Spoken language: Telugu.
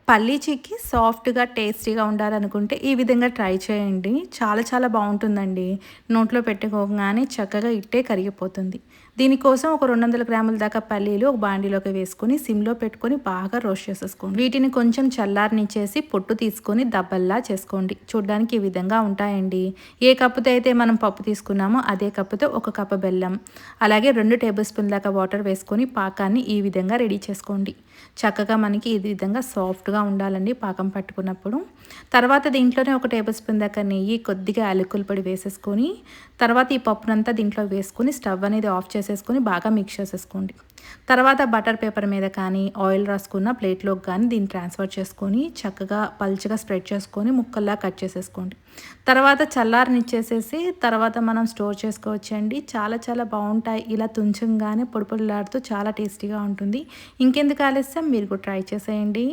పల్లీ చిక్కీ సాఫ్ట్‌గా, టేస్టీగా ఉండాలనుకుంటే ఈ విధంగా ట్రై చేయండి. చాలా చాలా బావుంటుందండి. నోట్లో పెట్టుకోగానే చక్కగా ఇట్టే కరిగిపోతుంది. దీనికోసం ఒక 200 గ్రాముల దాకా పల్లీలు ఒక బాండీలోకి వేసుకొని సిమ్‌లో పెట్టుకొని బాగా రోస్ట్ చేసేసుకోండి. వీటిని కొంచెం చల్లారనిచ్చేసి పొట్టు తీసుకొని దబ్బల్లా చేసుకోండి. చూడ్డానికి ఈ విధంగా ఉంటాయండి. ఏ కప్పుతో అయితే మనం పప్పు తీసుకున్నామో అదే కప్పుతో ఒక కప్పు బెల్లం, అలాగే 2 టేబుల్ స్పూన్ దాకా వాటర్ వేసుకొని పాకాన్ని ఈ విధంగా రెడీ చేసుకోండి. చక్కగా మనకి ఈ విధంగా సాఫ్ట్‌గా ఉండాలండి పాకం పట్టుకున్నప్పుడు. తర్వాత దీంట్లోనే ఒక టేబుల్ స్పూన్ దాకా నెయ్యి, కొద్దిగా యాలకుల పొడి వేసేసుకొని, తర్వాత ఈ పప్పునంతా దీంట్లో వేసుకొని స్టవ్ అనేది ఆఫ్ చేసేసుకొని బాగా మిక్స్ చేసేసుకోండి. తర్వాత బటర్ పేపర్ మీద కానీ, ఆయిల్ రాసుకున్న ప్లేట్‌లోకి గానీ దీన్ని ట్రాన్స్‌ఫర్ చేసుకొని చక్కగా పల్చగా స్ప్రెడ్ చేసుకొని ముక్కల్లా కట్ చేసేసుకోండి. తర్వాత చల్లారనిచ్చేసేసి తర్వాత మనం స్టోర్ చేసుకోవచ్చండి. చాలా చాలా బావుంటాయి. ఇలా తుంచంగానే పొడి పొడిలాడుతూ చాలా టేస్టీగా ఉంటుంది. ఇంకెందుకు ఆలస్యం, మీరు కూడా ట్రై చేసేయండి.